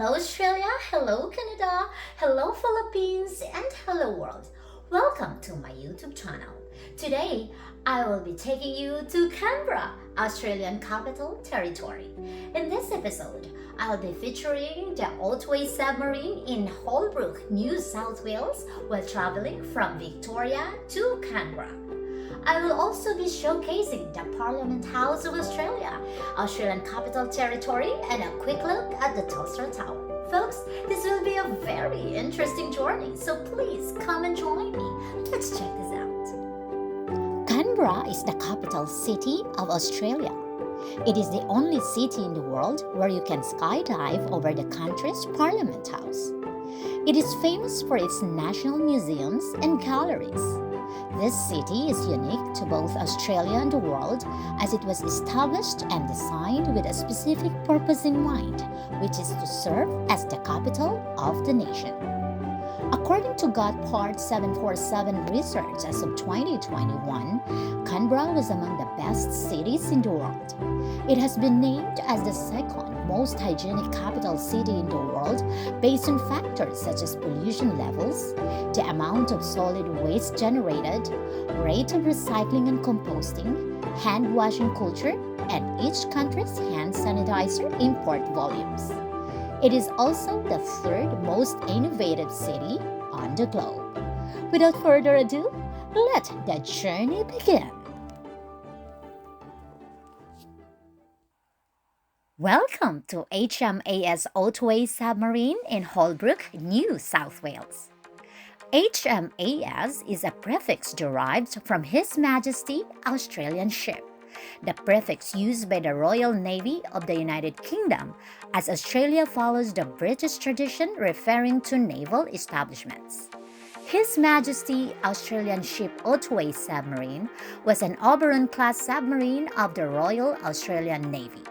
Hello Australia, hello Canada, hello Philippines, and hello world. Welcome to my YouTube channel. Today, I will be taking you to Canberra Australian Capital Territory. In this episode, I'll be featuring the Otway Submarine in Holbrook, New South Wales while traveling from Victoria to Canberra. I will also be showcasing the Parliament House of Australia, Australian Capital Territory, and a quick look at the Telstra Tower. Folks, this will be a very interesting journey, so please come and join me. Let's check this out. Canberra is the capital city of Australia. It is the only city in the world where you can skydive over the country's Parliament House. It is famous for its national museums and galleries. This city is unique to both Australia and the world as it was established and designed with a specific purpose in mind, which is to serve as the capital of the nation. According to Part 747 research as of 2021, Canberra was among the best cities in the world. It has been named as the second most hygienic capital city in the world based on factors such as pollution levels, the amount of solid waste generated, rate of recycling and composting, hand washing culture, and each country's hand sanitizer import volumes. It is also the third most innovative city on the globe. Without further ado, let the journey begin. Welcome to HMAS Otway Submarine in Holbrook, New South Wales. HMAS is a prefix derived from His Majesty Australian Ship, the prefix used by the Royal Navy of the United Kingdom as Australia follows the British tradition referring to naval establishments. His Majesty Australian Ship Otway Submarine was an Oberon-class submarine of the Royal Australian Navy.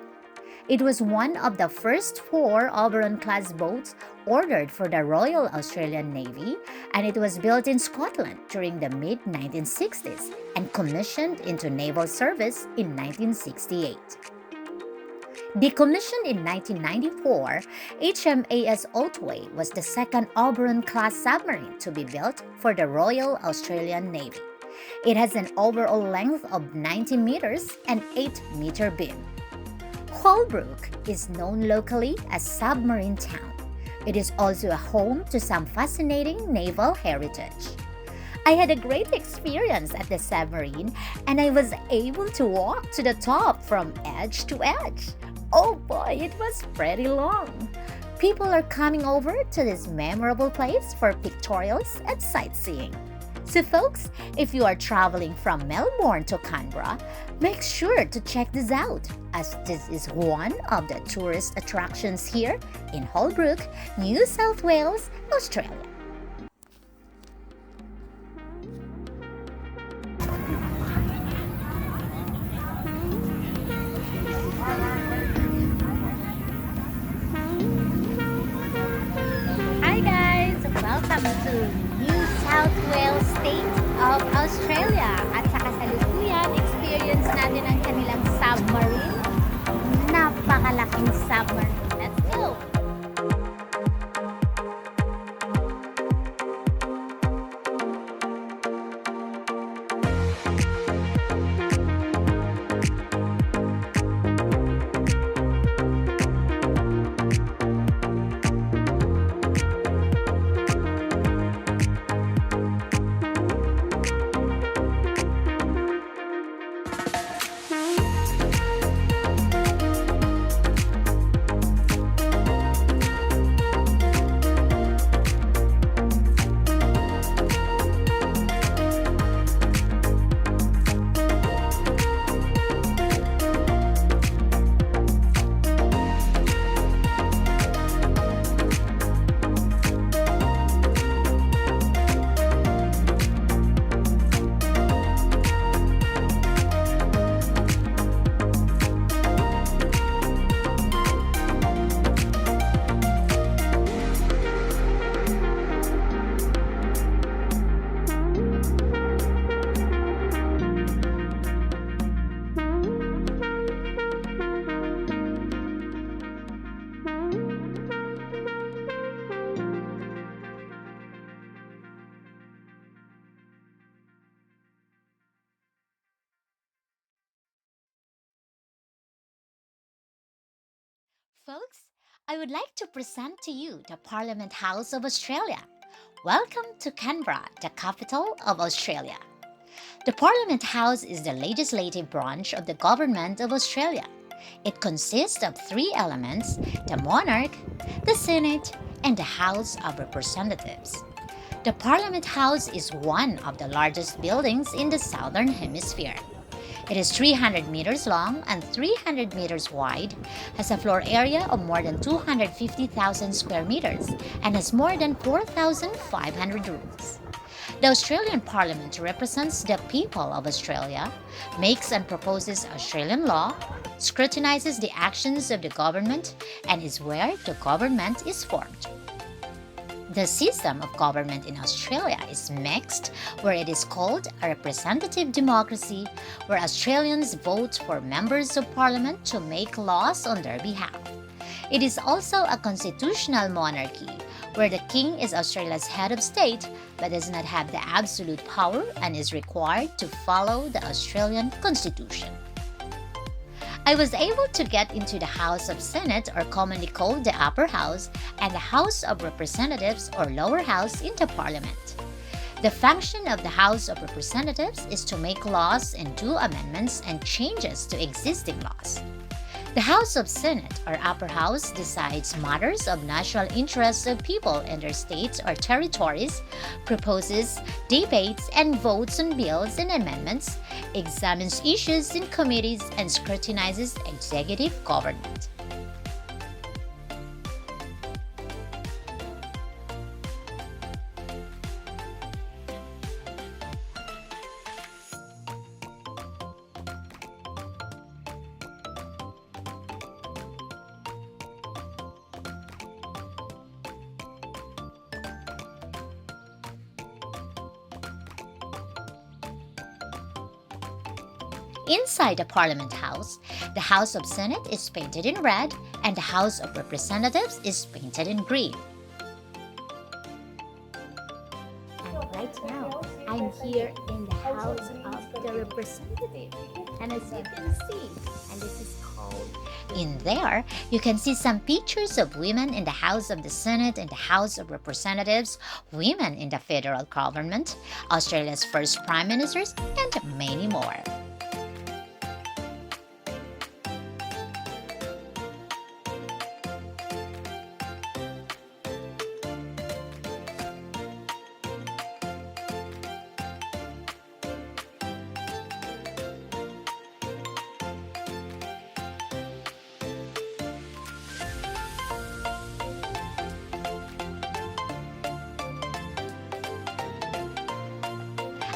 It was one of the first 4 Oberon-class boats ordered for the Royal Australian Navy, and it was built in Scotland during the mid-1960s and commissioned into naval service in 1968. Decommissioned in 1994, HMAS Otway was the second Oberon-class submarine to be built for the Royal Australian Navy. It has an overall length of 90 meters and 8-meter beam. Holbrook is known locally as Submarine Town. It is also a home to some fascinating naval heritage. I had a great experience at the submarine and I was able to walk to the top from edge to edge. Oh boy, it was pretty long. People are coming over to this memorable place for pictorials and sightseeing. So folks, if you are traveling from Melbourne to Canberra, make sure to check this out as this is one of the tourist attractions here in Holbrook, New South Wales, Australia. Hi guys! Welcome to New South Wales State of Australia. At sa kasalukuyan, experience natin ang kanilang submarine. Napakalaking submarine. Let's go! folks. I would like to present to you the Parliament House of Australia. Welcome to Canberra, the capital of Australia. The Parliament House is the legislative branch of the Government of Australia. It consists of three elements: the monarch, the Senate, and the House of Representatives. The Parliament House is one of the largest buildings in the Southern Hemisphere. It is 300 meters long and 300 meters wide, has a floor area of more than 250,000 square meters, and has more than 4,500 rooms. The Australian Parliament represents the people of Australia, makes and proposes Australian law, scrutinizes the actions of the government, and is where the government is formed. The system of government in Australia is mixed, where it is called a representative democracy, where Australians vote for members of parliament to make laws on their behalf. It is also a constitutional monarchy, where the king is Australia's head of state but does not have the absolute power and is required to follow the Australian Constitution. I was able to get into the House of Senate, or commonly called the Upper House, and the House of Representatives, or Lower House, in the Parliament. The function of the House of Representatives is to make laws and do amendments and changes to existing laws. The House of Senate, or Upper House, decides matters of national interest of people in their states or territories, proposes, debates, and votes on bills and amendments, examines issues in committees, and scrutinizes executive government. Inside the Parliament House, the House of Senate is painted in red and the House of Representatives is painted in green. And right now, I'm here in the House of the Representatives. And as you can see, and this is called... In there, you can see some pictures of women in the House of the Senate and the House of Representatives, women in the federal government, Australia's first prime ministers, and many more.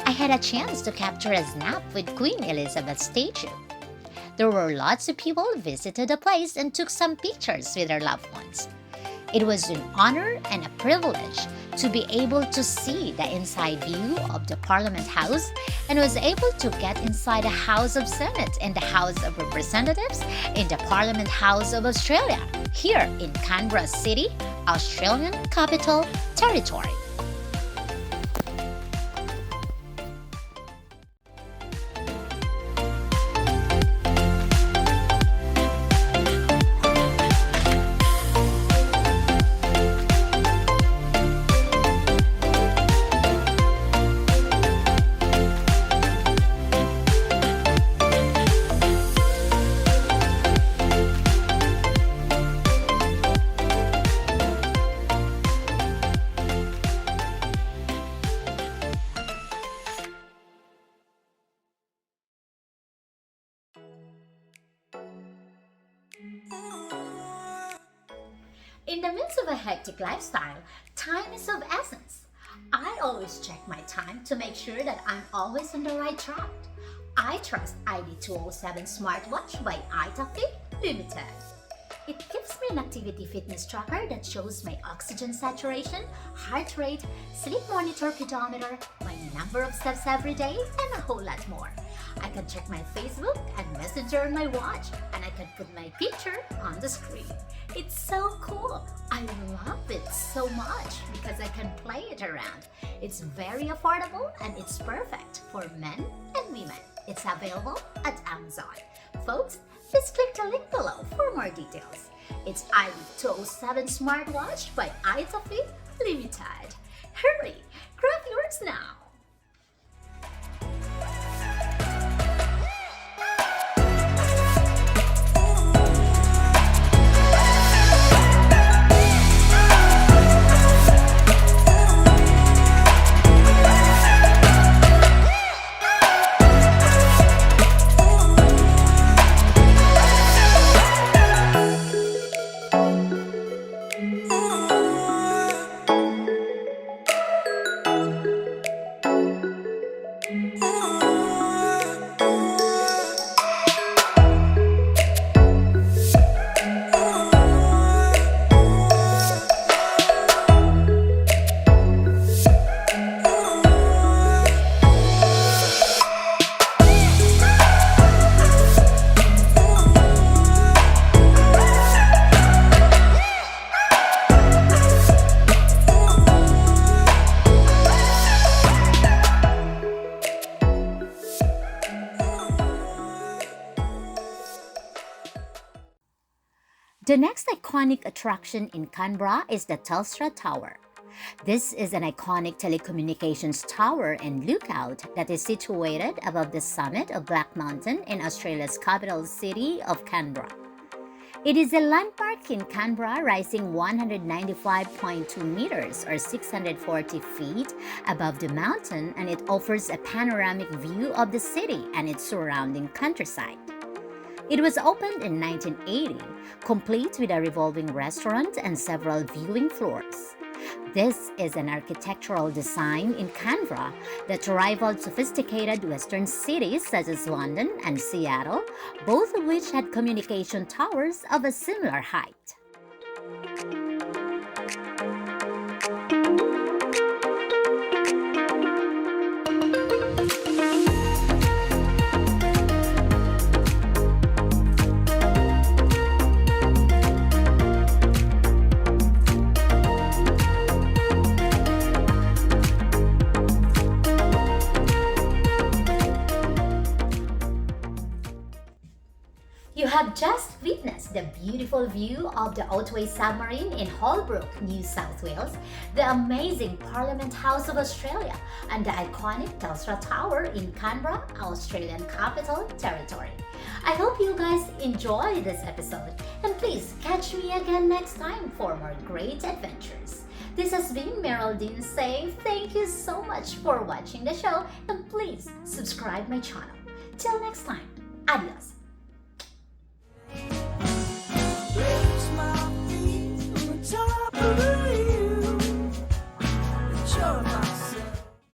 I had a chance to capture a snap with Queen Elizabeth's statue. There were lots of people who visited the place and took some pictures with their loved ones. It was an honor and a privilege to be able to see the inside view of the Parliament House and was able to get inside the House of Senate and the House of Representatives in the Parliament House of Australia, here in Canberra City, Australian Capital Territory. In the midst of a hectic lifestyle, time is of essence. I always check my time to make sure that I'm always on the right track. I trust ID207 smartwatch by iTaffy Limited. It gives me an activity fitness tracker that shows my oxygen saturation, heart rate, sleep monitor pedometer, my number of steps every day, and a whole lot more. I can check my Facebook and Messenger on my watch, and I can put my picture on the screen. It's so cool. I love it so much because I can play it around. It's very affordable and it's perfect for men and women. It's available at Amazon. Folks, please click the link below for more details. It's i207 smartwatch by iToffee Limited. Hurry, grab yours now! The next iconic attraction in Canberra is the Telstra Tower. This is an iconic telecommunications tower and lookout that is situated above the summit of Black Mountain in Australia's capital city of Canberra. It is a landmark in Canberra, rising 195.2 meters or 640 feet above the mountain, and it offers a panoramic view of the city and its surrounding countryside. It was opened in 1980, complete with a revolving restaurant and several viewing floors. This is an architectural design in Canberra that rivaled sophisticated Western cities such as London and Seattle, both of which had communication towers of a similar height. You have just witnessed the beautiful view of the Otway Submarine in Holbrook, New South Wales, the amazing Parliament House of Australia, and the iconic Telstra Tower in Canberra Australian Capital Territory. I hope you guys enjoyed this episode, and please catch me again next time for more great adventures. This has been Meraldine saying thank you so much for watching the show, and please subscribe my channel. Till next time, adios!